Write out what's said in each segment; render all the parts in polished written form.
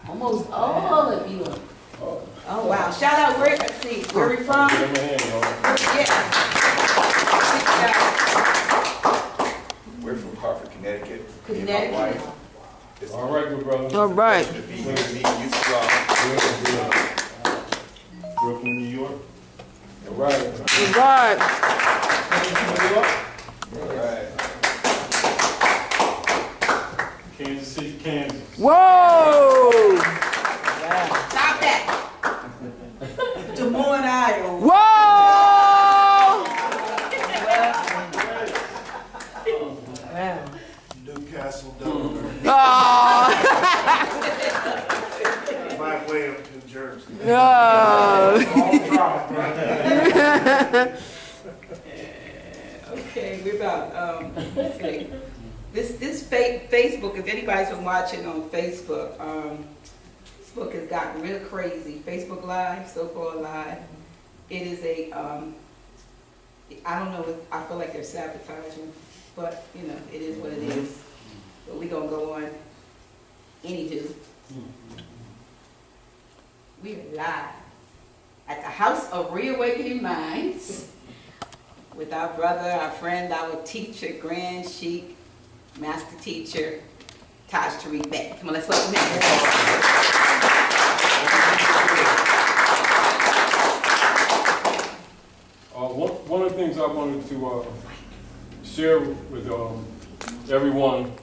Almost all of you. Oh, wow. Shout out, let's see, where we from? Yeah. We're from Hartford, Connecticut. Connecticut. Me and my wife. It's All right, good brother. All right. to be here, meet you strong. Brooklyn, New York. All right. All right. All right. Kansas City, Kansas. Whoa! Stop that. Des Moines, Iowa. Whoa! Newcastle, Delaware. Oh. My way up to New Jersey. No. Okay, we're about, let's see. This Facebook, if anybody's been watching on Facebook, Facebook has gotten real crazy. Facebook Live, so-called Live. It is a, I don't know, I feel like they're sabotaging, but, you know, it is what it is. But we're going to go on. Anywho, we are live at the House of Reawakening Minds with our brother, our friend, our teacher, Grand Sheik, Master Teacher, Taj Tariq Beck. Come on, let's welcome him. One of the things I wanted to share with everyone,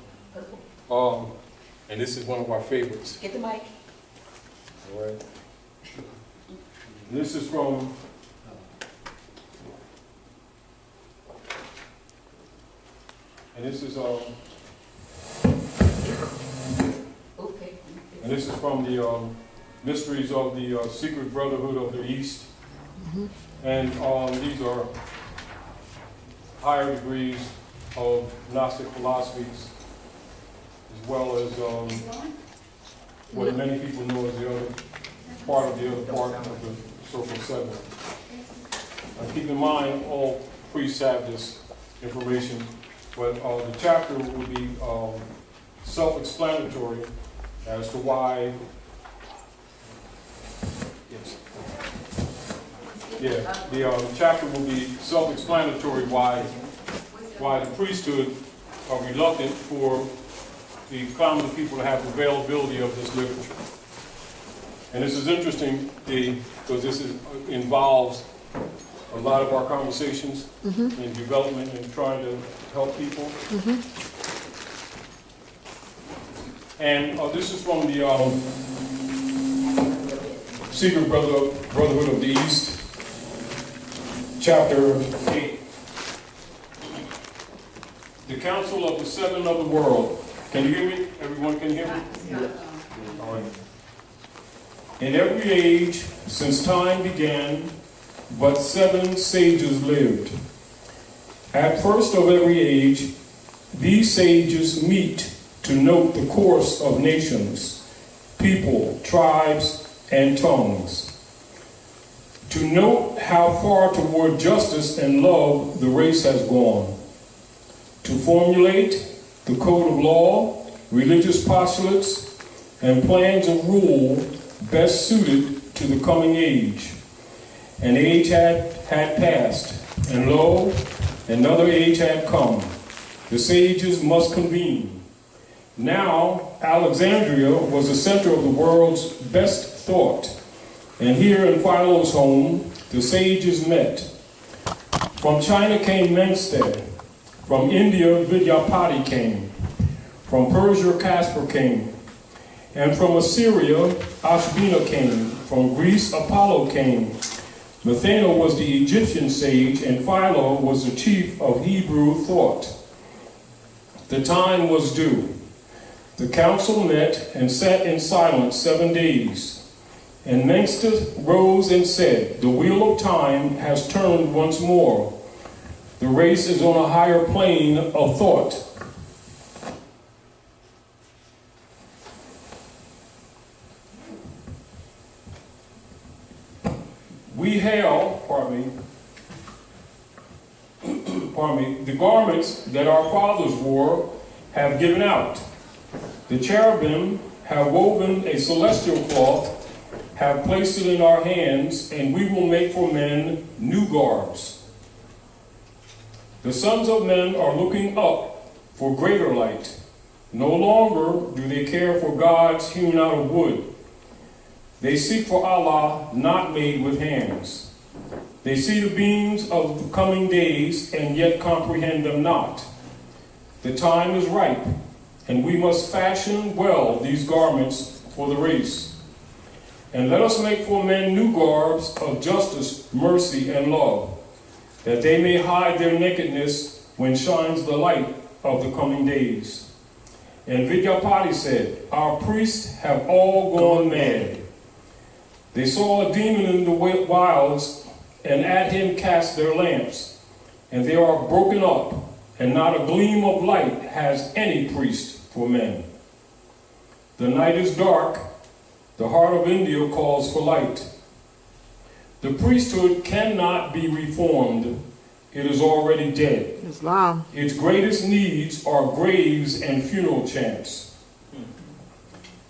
and this is one of our favorites. Get the mic. All right. This is from Okay. and this is from the Mysteries of the Secret Brotherhood of the East. And these are higher degrees of Gnostic philosophies, as well as what many people know as the other part of the Circle 7. Keep in mind, all priests have this information, but the chapter will be self-explanatory as to why. Yes. Yeah, the chapter will be self-explanatory why the priesthood are reluctant for the common people to have availability of this literature. And this is interesting because this involves a lot of our conversations in development and trying to help people. And this is from the Secret Brotherhood of the East, Chapter 8. The Council of the Seven of the World. Can you hear me? Everyone can hear me? All right. In every age, since time began, but 7 sages lived. At first of every age, these sages meet to note the course of nations, people, tribes, and tongues. To note how far toward justice and love the race has gone. To formulate the code of law, religious postulates, and plans of rule best suited to the coming age. An age had passed, and lo, another age had come. The sages must convene. Now, Alexandria was the center of the world's best thought, and here in Philo's home, the sages met. From China came Menstead, from India Vidyapati came, from Persia Caspar came, and from Assyria Ashbina came, from Greece Apollo came. Methana was the Egyptian sage, and Philo was the chief of Hebrew thought. The time was due. The council met and sat in silence 7 days. And Menstead rose and said, "The wheel of time has turned once more. The race is on a higher plane of thought. We hail, the garments that our fathers wore have given out. The cherubim have woven a celestial cloth, have placed it in our hands, and we will make for men new garbs. The sons of men are looking up for greater light. No longer do they care for gods hewn out of wood. They seek for Allah not made with hands. They see the beams of the coming days and yet comprehend them not. The time is ripe, and we must fashion well these garments for the race. And let us make for men new garbs of justice, mercy, and love, that they may hide their nakedness when shines the light of the coming days. And Vidyapati said, our priests have all gone mad. They saw a demon in the wilds, and at him cast their lamps. And they are broken up, and not a gleam of light has any priest for men. The night is dark, the heart of India calls for light. The priesthood cannot be reformed, it is already dead. Islam. Its greatest needs are graves and funeral chants.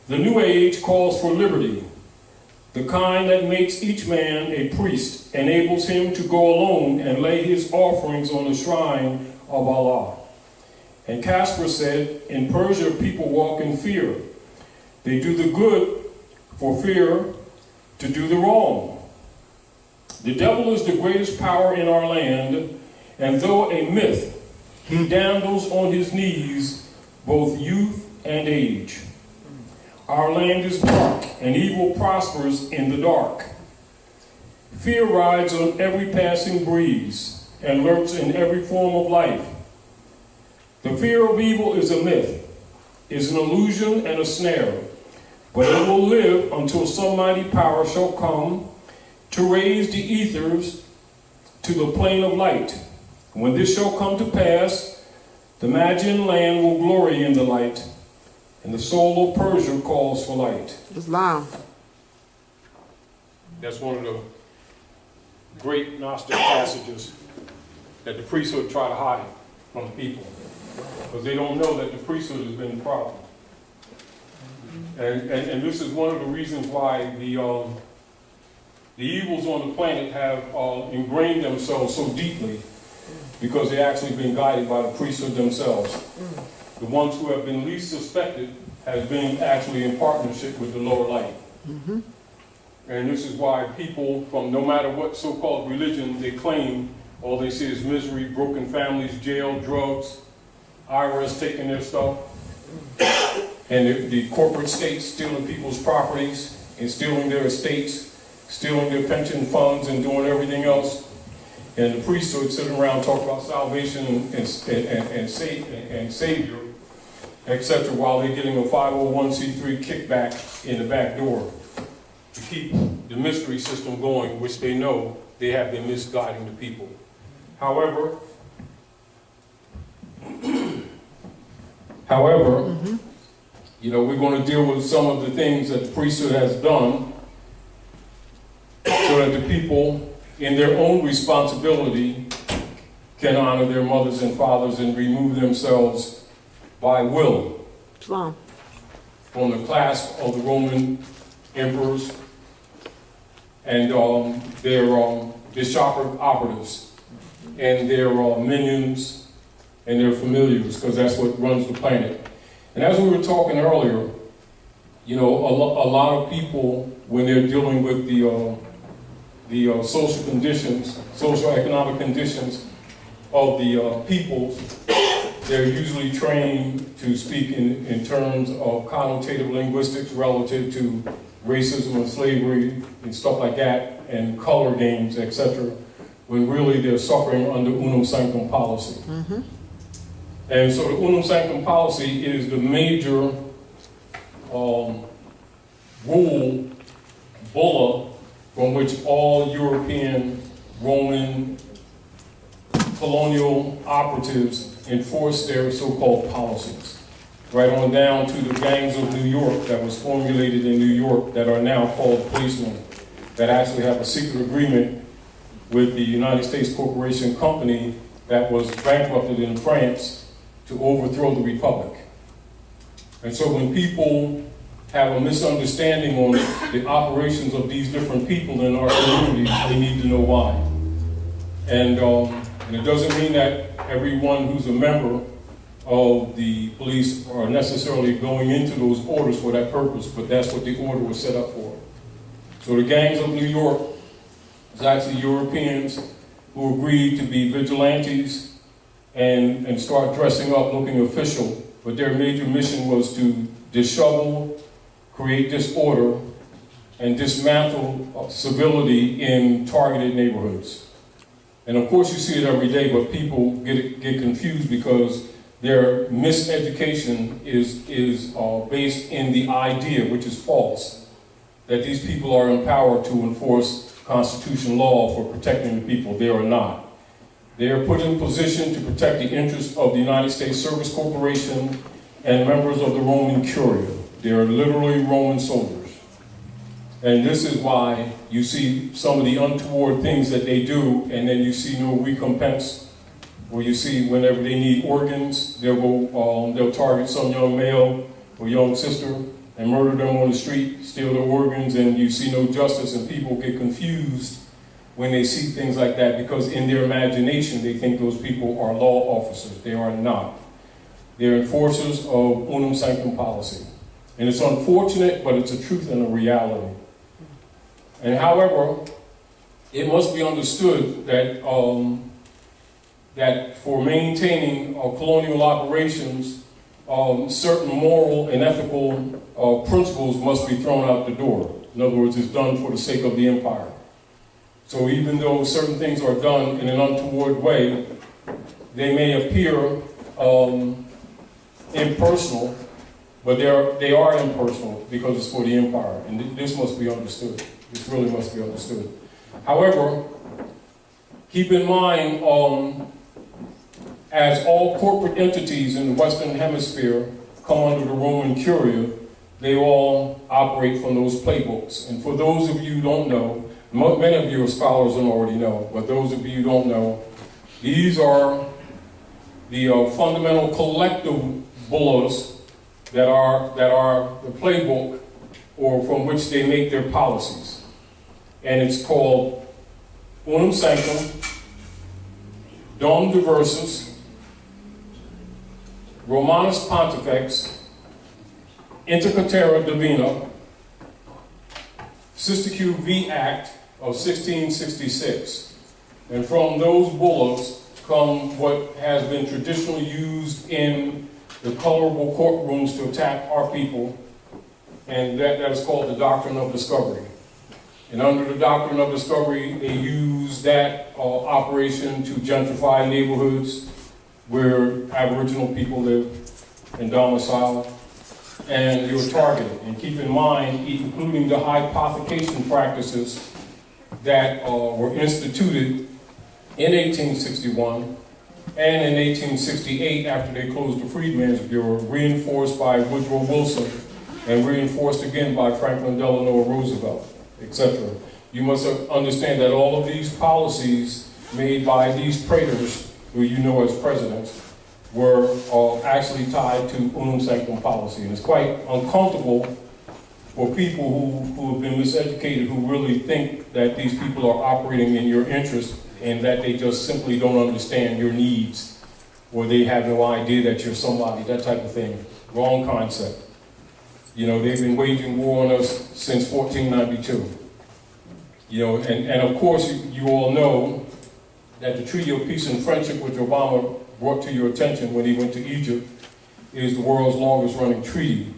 The New Age calls for liberty, the kind that makes each man a priest, enables him to go alone and lay his offerings on the shrine of Allah. And Casper said, in Persia people walk in fear. They do the good for fear to do the wrong. The devil is the greatest power in our land, and though a myth, he dandles on his knees both youth and age. Our land is dark, and evil prospers in the dark. Fear rides on every passing breeze and lurks in every form of life. The fear of evil is a myth, is an illusion and a snare, but it will live until some mighty power shall come to raise the ethers to the plane of light. When this shall come to pass, the Magian land will glory in the light, and the soul of Persia calls for light. Islam. That's one of the great Gnostic passages that the priesthood try to hide from the people, because they don't know that the priesthood has been the problem. And this is one of the reasons why the evils on the planet have ingrained themselves so deeply, because they've actually been guided by the priesthood themselves. The ones who have been least suspected has been actually in partnership with the lower light. And this is why people from no matter what so-called religion they claim, all they see is misery, broken families, jail, drugs, IRS taking their stuff, and the corporate states stealing people's properties and stealing their estates, stealing their pension funds and doing everything else. And the priesthood sitting around talking about salvation and Savior, etc., while they're getting a 501c3 kickback in the back door to keep the mystery system going, which they know they have been misguiding the people. However, you know, we're going to deal with some of the things that the priesthood has done so that the people, in their own responsibility, can honor their mothers and fathers and remove themselves by will Islam. from the clasp of the Roman emperors and their bishopric operatives and their minions and their familiars, because that's what runs the planet. And as we were talking earlier, you know, a lot of people, when they're dealing with the social conditions, socio-economic conditions of the peoples, they're usually trained to speak in terms of connotative linguistics relative to racism and slavery and stuff like that, and color games, etc., when really they're suffering under unum sanctum policy. And so the unum sanctum policy is the major rule, bulla, from which all European, Roman, colonial operatives enforce their so-called policies. Right on down to the gangs of New York that was formulated in New York that are now called policemen, that actually have a secret agreement with the United States Corporation Company that was bankrupted in France to overthrow the Republic. And so when people have a misunderstanding on the operations of these different people in our communities, they need to know why. And it doesn't mean that everyone who's a member of the police are necessarily going into those orders for that purpose, but that's what the order was set up for. So the gangs of New York is actually Europeans who agreed to be vigilantes and start dressing up looking official, but their major mission was to dishevel, create disorder, and dismantle civility in targeted neighborhoods. And of course you see it every day, but people get confused because their miseducation is based in the idea, which is false, that these people are empowered to enforce constitutional law for protecting the people. They are not. They are put in position to protect the interests of the United States Service Corporation and members of the Roman Curia. They are literally Roman soldiers. And this is why you see some of the untoward things that they do, and then you see no recompense. Or you see whenever they need organs, they'll target some young male or young sister and murder them on the street, steal their organs, and you see no justice, and people get confused when they see things like that because in their imagination they think those people are law officers. They are not. They're enforcers of unum sanctum policy. And it's unfortunate, but it's a truth and a reality. And however, it must be understood that that for maintaining colonial operations, certain moral and ethical principles must be thrown out the door. In other words, it's done for the sake of the empire. So even though certain things are done in an untoward way, they may appear impersonal, but they are impersonal because it's for the empire. And this must be understood. This really must be understood. However, keep in mind, as all corporate entities in the Western Hemisphere come under the Roman Curia, they all operate from those playbooks. And for those of you who don't know, many of you are scholars and already know, but those of you who don't know, these are the fundamental collective bullas that are the playbook or from which they make their policies. And it's called Unum Sanctum, Dom Diversus, Romanus Pontifex, Inter Caetera Divina, Sisticu V Act of 1666. And from those bullas come what has been traditionally used in the colorable courtrooms to attack our people, and that is called the Doctrine of Discovery. And under the Doctrine of Discovery, they use that operation to gentrify neighborhoods where Aboriginal people live and domicile, and they were targeted. And keep in mind, including the hypothecation practices that were instituted in 1861 and in 1868 after they closed the Freedmen's Bureau, reinforced by Woodrow Wilson and reinforced again by Franklin Delano Roosevelt, etc. You must understand that all of these policies made by these praetors, who you know as presidents, were actually tied to unum sanctum policy. And it's quite uncomfortable for people who have been miseducated, who really think that these people are operating in your interest and that they just simply don't understand your needs, or they have no idea that you're somebody, that type of thing. Wrong concept. You know, they've been waging war on us since 1492. You know, and of course you all know that the Treaty of Peace and Friendship, which Obama brought to your attention when he went to Egypt, is the world's longest running treaty.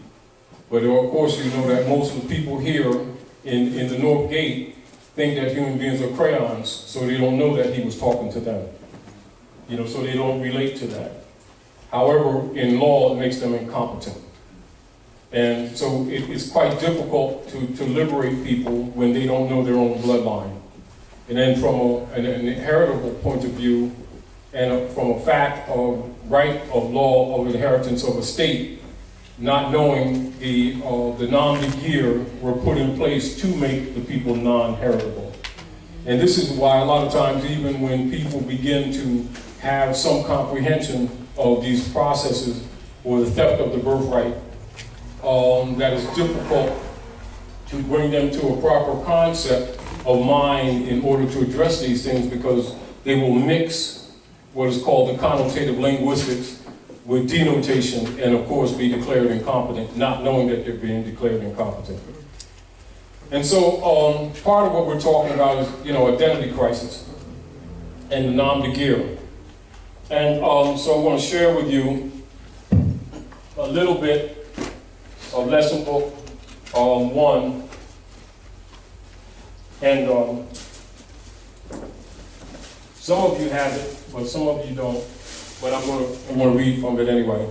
But of course you know that most of the people here in the North Gate think that human beings are crayons, so they don't know that he was talking to them. You know, so they don't relate to that. However, in law, it makes them incompetent. And so it's quite difficult to liberate people when they don't know their own bloodline. And then from an inheritable point of view, and from a fact of right of law of inheritance of a state, not knowing the nom de guerre were put in place to make the people non-heritable. And this is why a lot of times, even when people begin to have some comprehension of these processes or the theft of the birthright, that is difficult to bring them to a proper concept of mind in order to address these things, because they will mix what is called the connotative linguistics with denotation, and of course be declared incompetent, not knowing that they're being declared incompetent. And so part of what we're talking about is, identity crisis and the nom de guerre. And so I want to share with you a little bit of lesson book 1. And some of you have it, but some of you don't. But I'm going to read from it anyway.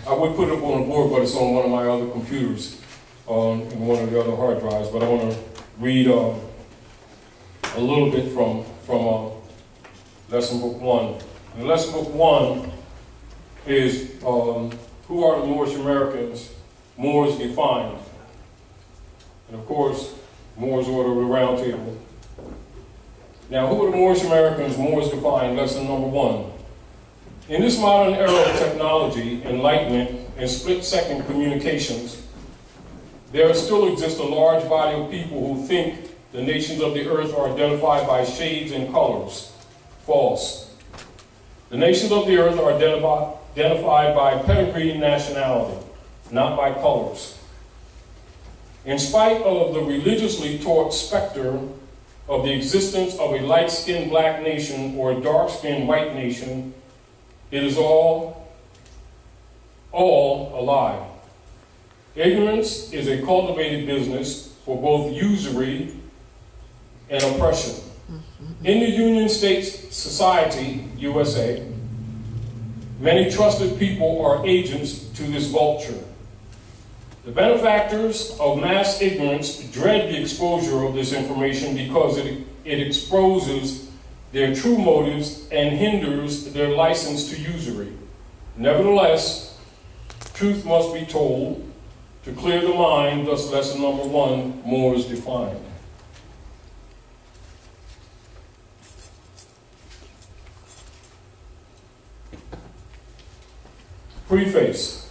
I would put it up on the board, but it's on one of my other computers, in one of the other hard drives. But I want to read a little bit from lesson book 1. And lesson book 1 is who are the Moorish Americans? Moors defined. And of course, Moors order the round table. Now, who are the Moorish Americans? Moors defined. Lesson number 1. In this modern era of technology, enlightenment, and split-second communications, there still exists a large body of people who think the nations of the earth are identified by shades and colors. False. The nations of the earth are identified by pedigree and nationality, not by colors. In spite of the religiously taught specter of the existence of a light-skinned black nation or a dark-skinned white nation, it is all a lie. Ignorance is a cultivated business for both usury and oppression. In the United States society, USA, many trusted people are agents to this vulture. The benefactors of mass ignorance dread the exposure of this information because it exposes their true motives and hinders their license to usury. Nevertheless, truth must be told to clear the mind, thus lesson number 1, Moors defined. Preface.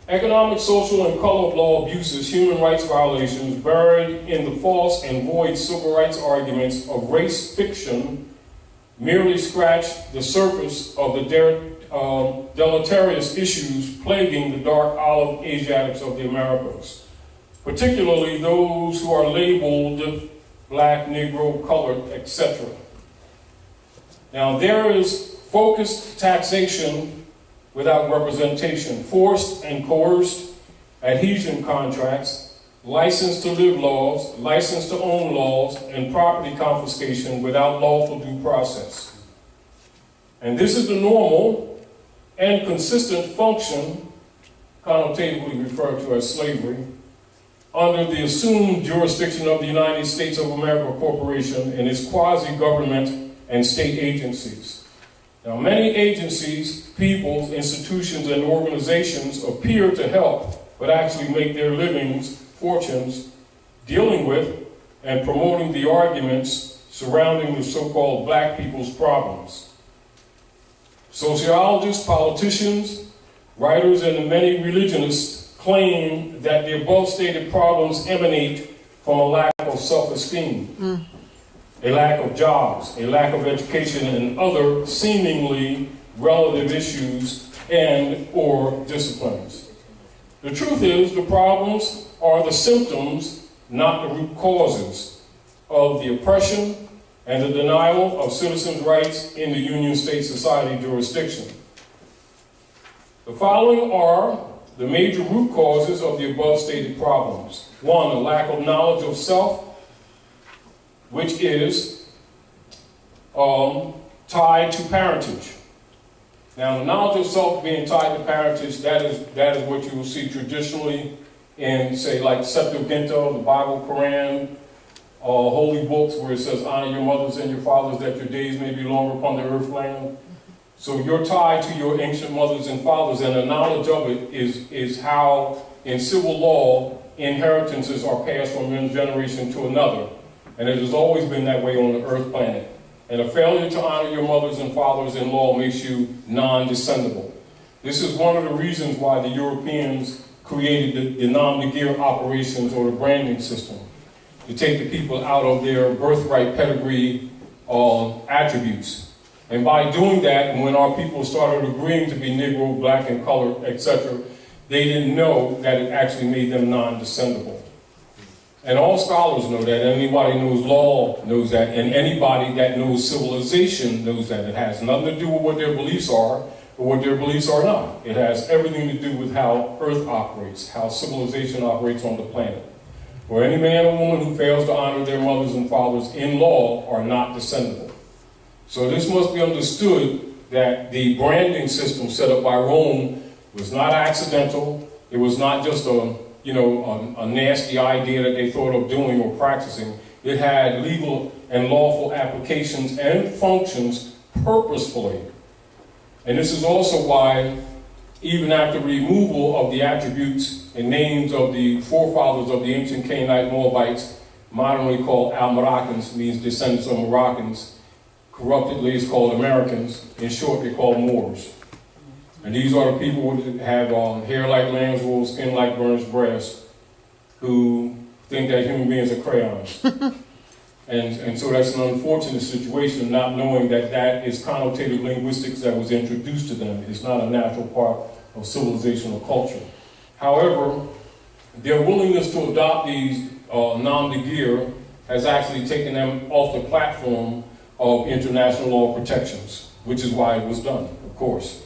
Economic, social, and color of law abuses, human rights violations buried in the false and void civil rights arguments of race fiction merely scratch the surface of the deleterious issues plaguing the dark olive Asiatics of the Americas, particularly those who are labeled black, Negro, colored, etc. Now, there is focused taxation without representation, forced and coerced adhesion contracts, license to live laws, license to own laws, and property confiscation without lawful due process. And this is the normal and consistent function, connotatively referred to as slavery, under the assumed jurisdiction of the United States of America Corporation and its quasi-government and state agencies. Now, many agencies, peoples, institutions, and organizations appear to help, but actually make their livings, fortunes, dealing with and promoting the arguments surrounding the so-called black people's problems. Sociologists, politicians, writers, and many religionists claim that the above-stated problems emanate from a lack of self-esteem. A lack of jobs, a lack of education, and other seemingly relative issues and or disciplines. The truth is, the problems are the symptoms, not the root causes, of the oppression and the denial of citizens' rights in the Union State Society jurisdiction. The following are the major root causes of the above stated problems. 1, a lack of knowledge of self, which is tied to parentage. Now, the knowledge of self being tied to parentage, that is what you will see traditionally in, say, like Septuaginta, the Bible, Quran, holy books where it says, honor your mothers and your fathers that your days may be longer upon the earth land. So you're tied to your ancient mothers and fathers, and the knowledge of it is how, in civil law, inheritances are passed from one generation to another. And it has always been that way on the earth planet. And a failure to honor your mothers and fathers-in-law makes you non-descendable. This is one of the reasons why the Europeans created the nom de guerre operations, or the branding system, to take the people out of their birthright pedigree attributes. And by doing that, when our people started agreeing to be Negro, black, and colored, etc., they didn't know that it actually made them non-descendable. And all scholars know that, anybody who knows law knows that, and anybody that knows civilization knows that. It has nothing to do with what their beliefs are or what their beliefs are not. It has everything to do with how Earth operates, how civilization operates on the planet. For any man or woman who fails to honor their mothers and fathers in law are not descendable. So this must be understood that the branding system set up by Rome was not accidental. It was not just a nasty idea that they thought of doing or practicing. It had legal and lawful applications and functions purposefully. And this is also why, even after removal of the attributes and names of the forefathers of the ancient Canaanite Moabites, modernly called Al-Moroccans, means descendants of Moroccans, corruptedly is called Americans, in short they're called Moors. And these are the people who have hair like lamb's wool, skin like burnished brass, who think that human beings are crayons. and so that's an unfortunate situation, not knowing that that is connotative linguistics that was introduced to them. It's not a natural part of civilization or culture. However, their willingness to adopt these nom de guerre has actually taken them off the platform of international law protections, which is why it was done, of course.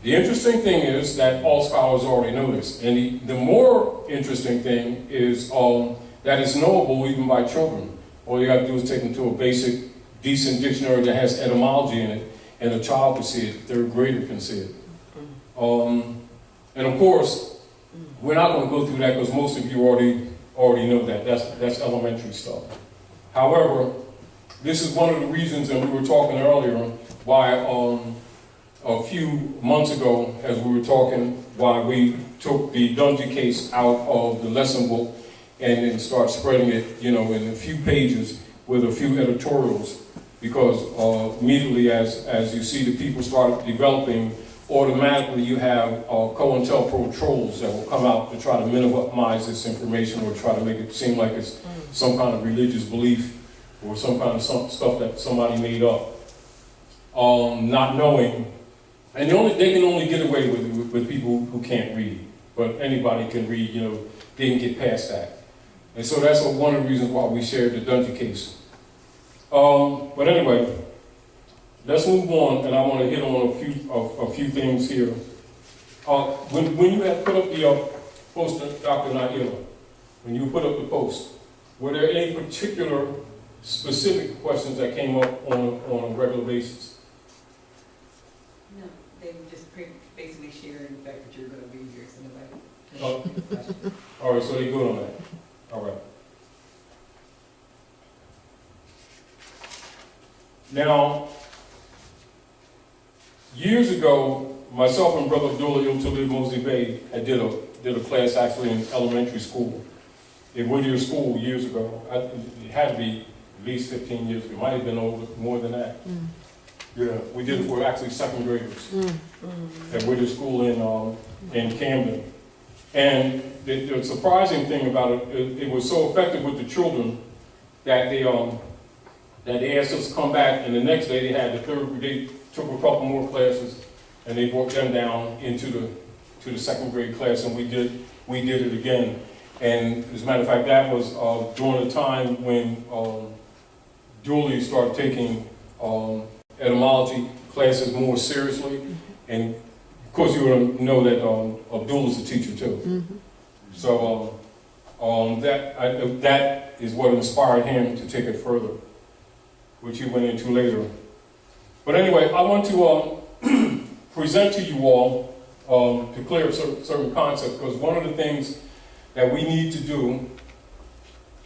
The interesting thing is that all scholars already know this, and the more interesting thing is that it's knowable even by children. All you got to do is take them to a basic, decent dictionary that has etymology in it, and a child can see it, a third grader can see it. And of course, we're not going to go through that because most of you already know that. That's elementary stuff. However, this is one of the reasons, and we were talking earlier, why a few months ago, as we were talking, why we took the Dungy case out of the lesson book and then start spreading it, in a few pages with a few editorials, because immediately as you see the people start developing, automatically you have COINTELPRO trolls that will come out to try to minimize this information or try to make it seem like it's some kind of religious belief or some kind of stuff that somebody made up, not knowing. And they can only get away with people who can't read. But anybody can read, they can get past that. And so that's one of the reasons why we shared the Dungy case. But anyway, let's move on, and I want to hit on a few things here. When you had put up the post, Dr. Naila, when you put up the post, were there any particular specific questions that came up on a regular basis? No, they were just basically sharing the fact that you're going to be here, so nobody. All right, so they're good on that. All right. Now, years ago, myself and Brother Abdullah Iltalib Mosley Bey did a class actually in elementary school, in Whittier School years ago. It had to be at least 15 years ago. It might have been more than that. Yeah, we did it for actually second graders at Whittier School in Camden. And the surprising thing about it, it was so effective with the children that they asked us to come back, and the next day they took a couple more classes, and they brought them down into the second grade class, and we did it again. And as a matter of fact, that was during the time when Julie started taking etymology classes more seriously, and of course you would know that Abdullah's a teacher too. So that is what inspired him to take it further, which he went into later. But anyway, I want to present to you all to clear up certain concepts, because one of the things that we need to do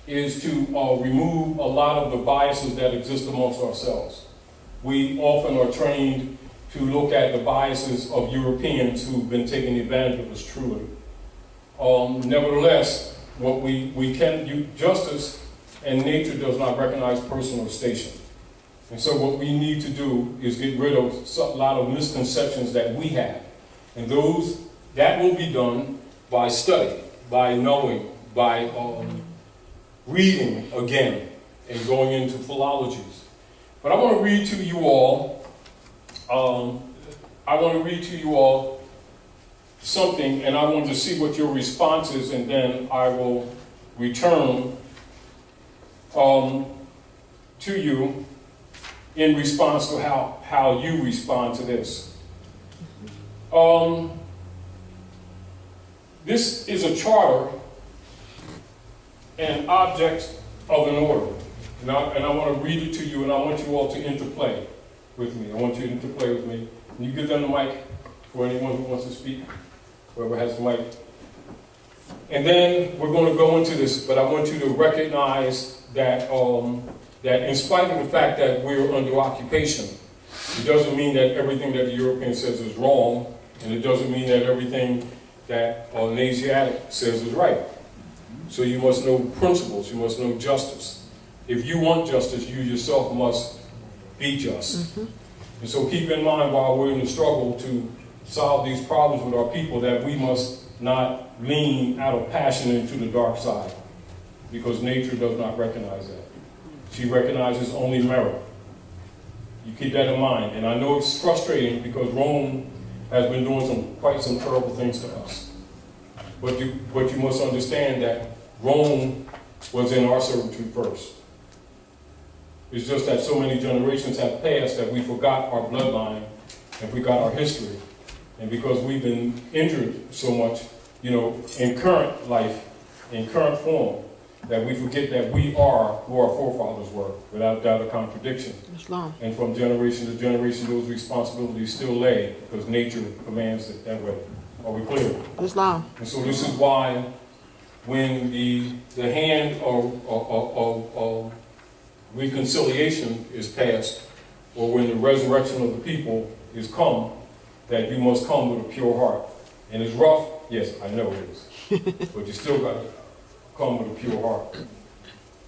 is to remove a lot of the biases that exist amongst ourselves. We often are trained to look at the biases of Europeans who've been taking advantage of us truly. Nevertheless, what we can do, justice and nature does not recognize person or station. And so what we need to do is get rid of a lot of misconceptions that we have. And that will be done by study, by knowing, by reading again, and going into philologies. But I want to read to you all, something, and I want to see what your response is, and then I will return to you in response to how you respond to this. This is a charter and object of an order. And I want to read it to you, and I want you all to interplay with me. I want you to interplay with me. Can you give them the mic for anyone who wants to speak? Whoever has the mic. And then we're going to go into this, but I want you to recognize that that in spite of the fact that we're under occupation, it doesn't mean that everything that the European says is wrong, and it doesn't mean that everything that an Asiatic says is right. So you must know principles, you must know justice. If you want justice, you yourself must be just. And so keep in mind while we're in the struggle to solve these problems with our people that we must not lean out of passion into the dark side, because nature does not recognize that. She recognizes only merit. You keep that in mind. And I know it's frustrating because Rome has been doing quite some terrible things to us. But you must understand that Rome was in our servitude first. It's just that so many generations have passed that we forgot our bloodline and forgot our history. And because we've been injured so much, in current life, in current form, that we forget that we are who our forefathers were, without doubt or contradiction. Islam. And from generation to generation, those responsibilities still lay, because nature commands it that way. Are we clear? Islam. And so this is why when the hand of reconciliation is passed, or when the resurrection of the people is come, that you must come with a pure heart. And it's rough, yes, I know it is. But you still got to come with a pure heart.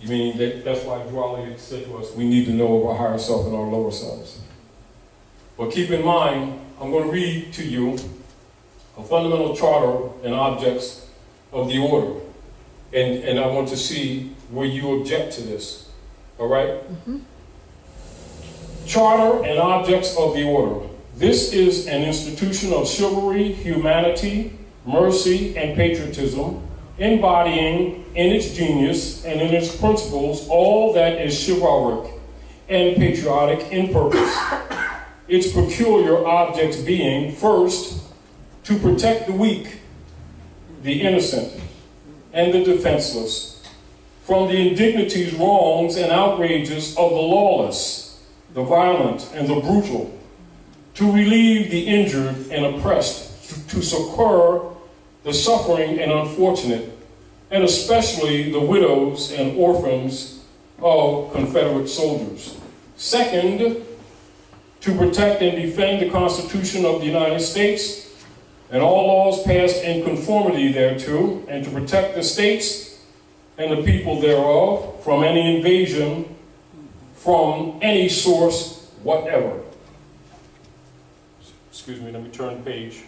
You mean that's why Dwali said to us, we need to know our higher self and our lower selves. But keep in mind, I'm going to read to you a fundamental charter and objects of the order. And I want to see where you object to this. All right? Charter and objects of the order. This is an institution of chivalry, humanity, mercy, and patriotism, embodying in its genius and in its principles all that is chivalric and patriotic in purpose. Its peculiar objects being, first, to protect the weak, the innocent, and the defenseless from the indignities, wrongs, and outrages of the lawless, the violent, and the brutal, to relieve the injured and oppressed, to succor the suffering and unfortunate, and especially the widows and orphans of Confederate soldiers. Second, to protect and defend the Constitution of the United States and all laws passed in conformity thereto, and to protect the states and the people thereof from any invasion from any source whatever. Excuse me, let me turn the page.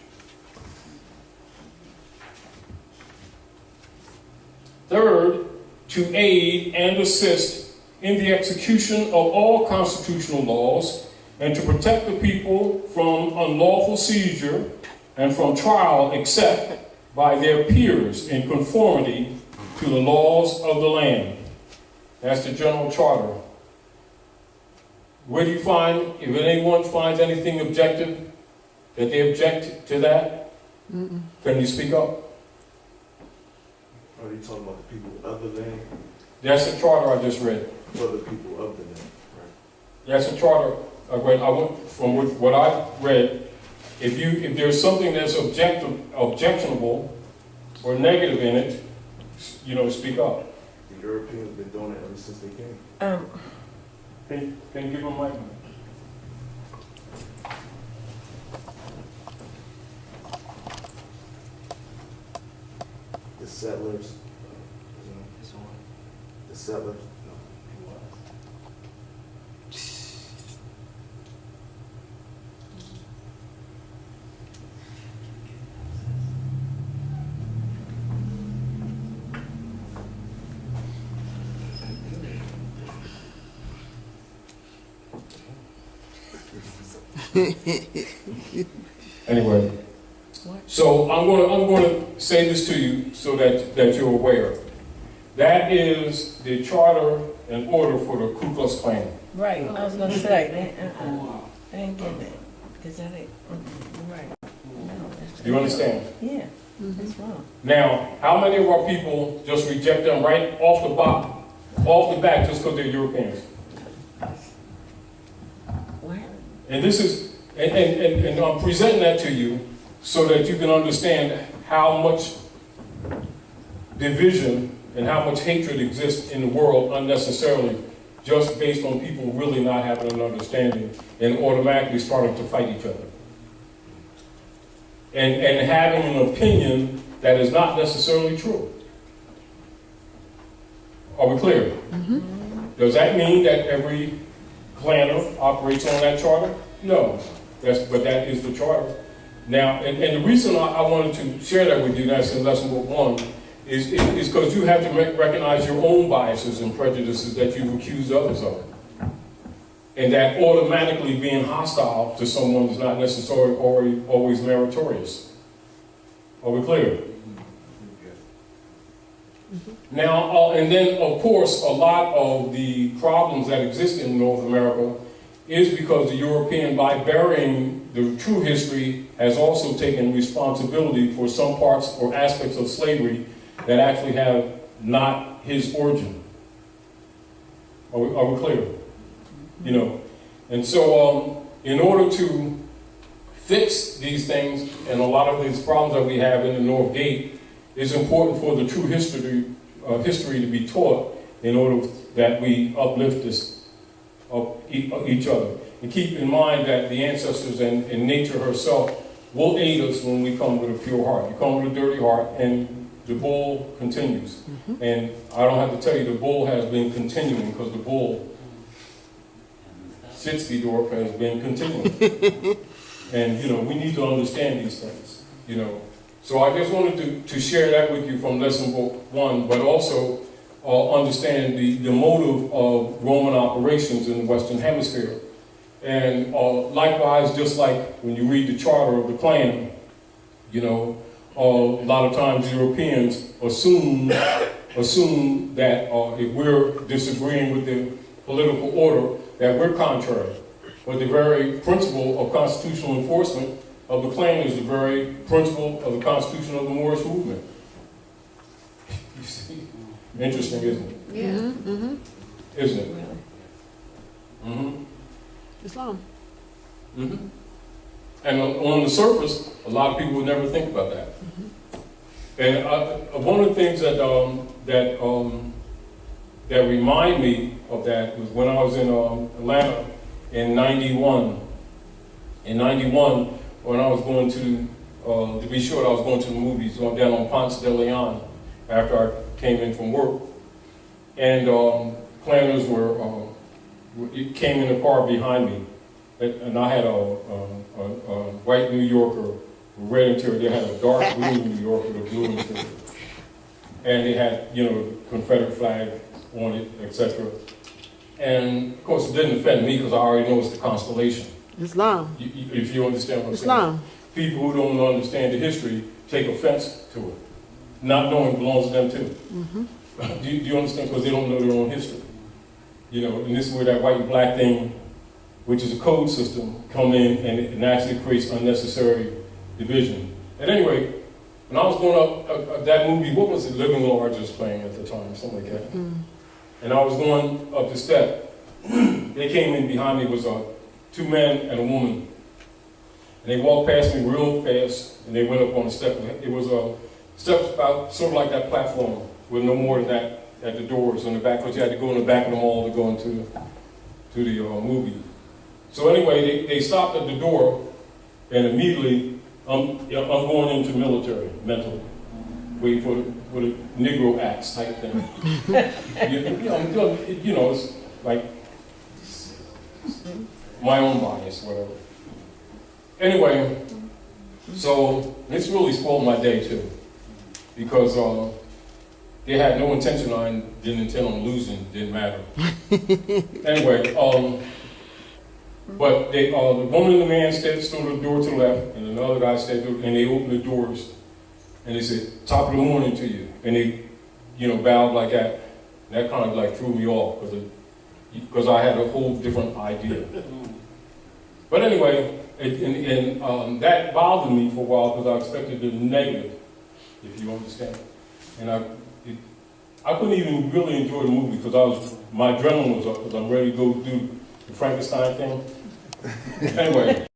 Third, to aid and assist in the execution of all constitutional laws and to protect the people from unlawful seizure and from trial except by their peers in conformity to the laws of the land. That's the general charter. Where do you find, if anyone finds anything objective, that they object to that? Can you speak up? Are you talking about the people of the land? That's the charter I just read. For the people of the land, right? That's a charter I read. I went from what I read. If there's something that's objectionable or negative in it, speak up. The Europeans have been doing it ever since they came. Can you give them a mic? The settlers, the settlers, Anyway, so I'm gonna say this to you so that you're aware. That is the charter and order for the Ku Klux Klan. Right, I was gonna say, I ain't getting it, because that ain't, right. No, that's. Do you understand? Yeah, that's wrong. Now, how many of our people just reject them right off the back just because they're Europeans? What? And this is, and I'm presenting that to you so that you can understand how much division and how much hatred exists in the world unnecessarily, just based on people really not having an understanding and automatically starting to fight each other. And having an opinion that is not necessarily true. Are we clear? Mm-hmm. Does that mean that every Klanner operates on that charter? No, but that is the charter. Now, and the reason I wanted to share that with you, that's in lesson book 1, is because you have to recognize your own biases and prejudices that you've accused others of. And that automatically being hostile to someone is not necessarily always meritorious. Are we clear? Now, and then, of course, a lot of the problems that exist in North America is because the European, by burying the true history, has also taken responsibility for some parts or aspects of slavery that actually have not his origin. Are we clear? You know, and so in order to fix these things and a lot of these problems that we have in the North Gate, it's important for the true history to be taught in order that we uplift this of each other. And keep in mind that the ancestors and nature herself will aid us when we come with a pure heart. You come with a dirty heart and the bull continues. Mm-hmm. And I don't have to tell you, the bull has been continuing because the bull, Sitzkidorf, has been continuing. And, you know, we need to understand these things, you know. So I just wanted to share that with you from lesson book 1, but also understand the motive of Roman operations in the Western Hemisphere. And likewise, just like when you read the charter of the Klan, you know, a lot of times Europeans assume that if we're disagreeing with the political order, that we're contrary. But the very principle of constitutional enforcement of the Klan is the very principle of the constitution of the Moorish movement. You see? Interesting, isn't it? Yeah. Mm-hmm. Isn't it? Really? Mm-hmm. Islam. Mm-hmm. And on the surface, a lot of people would never think about that. Mm-hmm. And one of the things that remind me of that was when I was in Atlanta in '91. In '91, when I was going to be short, I was going to the movies down on Ponce de Leon after I came in from work. And planners came in the car behind me. And I had a white New Yorker, red interior. They had a dark blue New Yorker, with a blue interior. And they had, you know, Confederate flag on it, etc. And of course, it didn't offend me because I already know it's the constellation. Islam. If you understand what I'm Islam. saying. People who don't understand the history take offense to it, not knowing it belongs to them too. Mm-hmm. Do you understand? Because they don't know their own history. You know, and this is where that white and black thing, which is a code system, come in and it actually creates unnecessary division. At any rate, when I was going up that movie, what was it? Living Large was playing at the time, something like that. Mm. And I was going up the step. They came in behind me, was 2 men and a woman. And they walked past me real fast, and they went up on the step. It was steps about sort of like that platform, with no more than that at the doors in the back, because you had to go in the back of the mall to go into the movie. So anyway, they stopped at the door, and immediately I'm going into military mentally, waiting for the Negro Acts type thing. you know, it's like my own bias, whatever. Anyway, so this really spoiled my day too, because they had no intention didn't intend on losing, didn't matter. Anyway, But they, the woman and the man stood at the door to the left, and another guy stood there, and they opened the doors, and they said, "Top of the morning to you," and they, bowed like that. And that kind of like threw me off because I had a whole different idea. But anyway, that bothered me for a while because I expected the negative, if you understand. And I couldn't even really enjoy the movie because my adrenaline was up because I'm ready to go do the Frankenstein thing. Anyway.